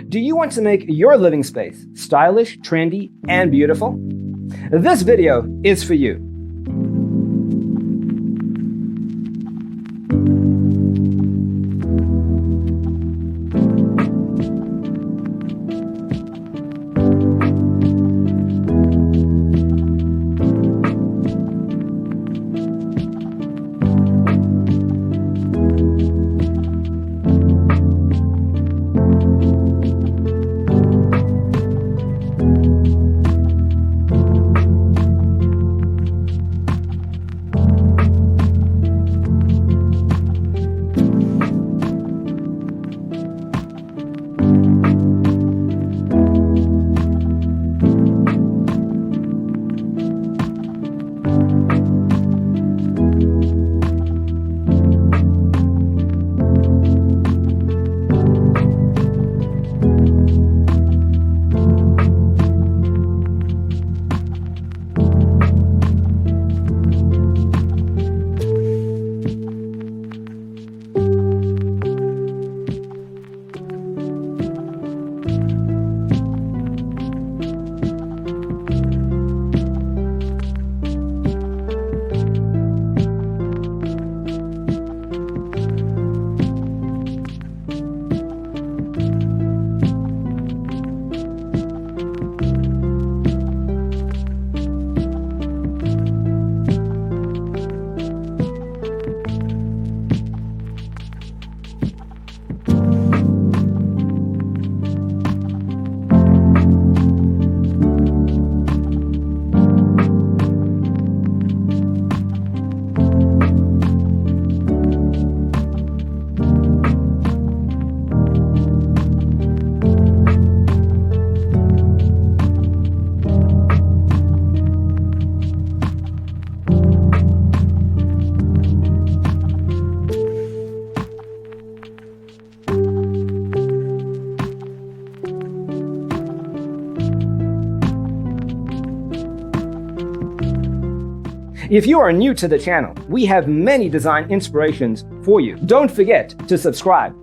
Do you want to make your living space stylish, trendy, and beautiful? This video is for you. If you are new to the channel, we have many design inspirations for you. Don't forget to subscribe.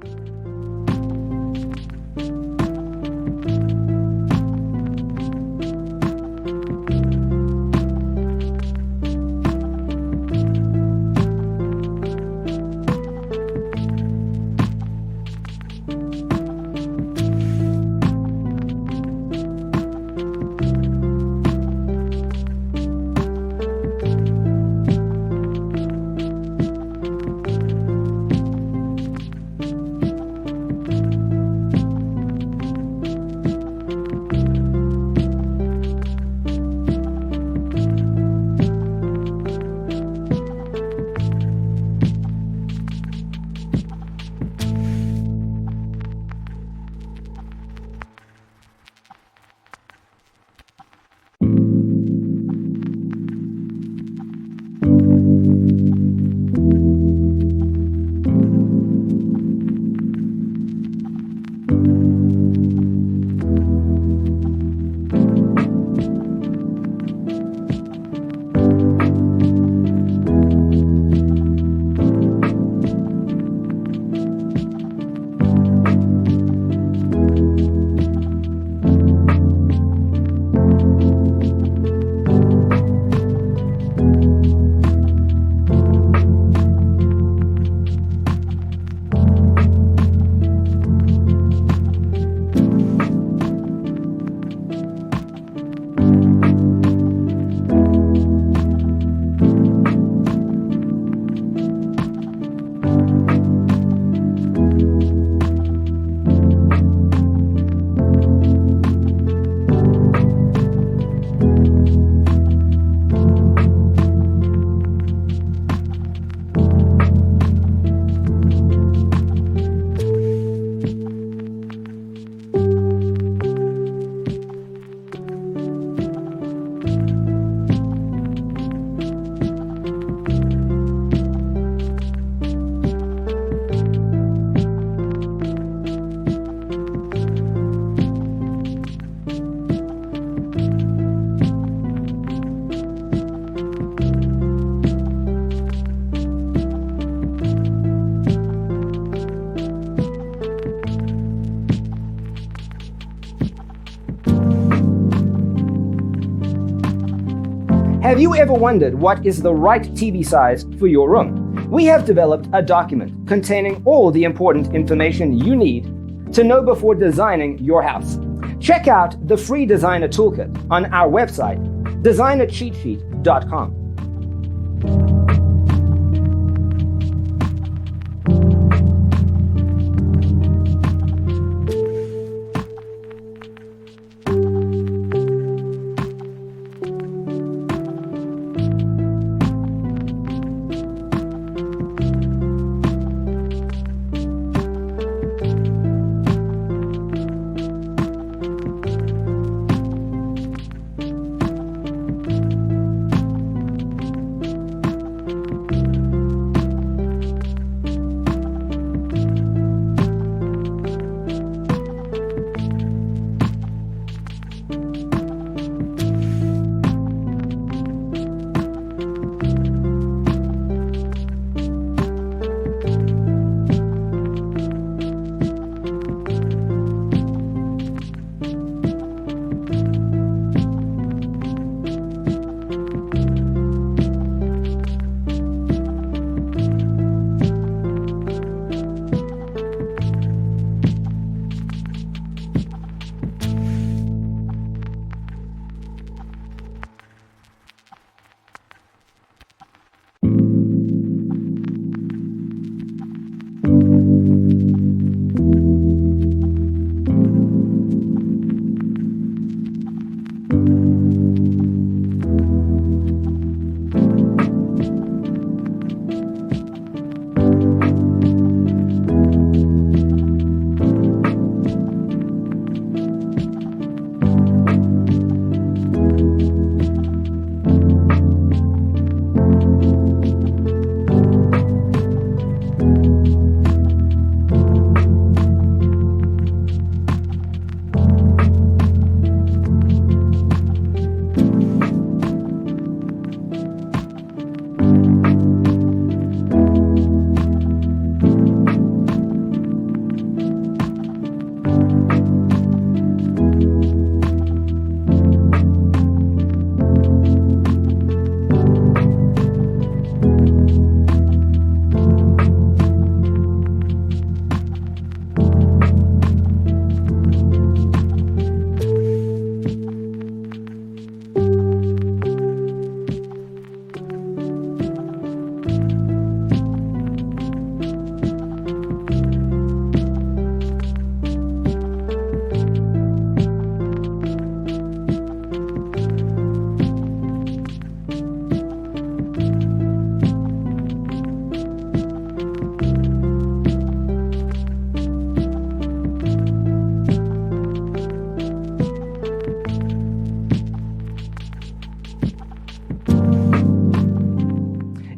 Have you ever wondered what is the right TV size for your room? We have developed a document containing all the important information you need to know before designing your house. Check out the free designer toolkit on our website, designercheatsheet.com.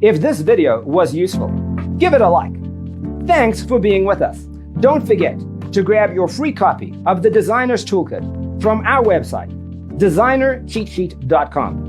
If this video was useful, give it a like. Thanks for being with us. Don't forget to grab your free copy of the Designer's Toolkit from our website, designercheatsheet.com.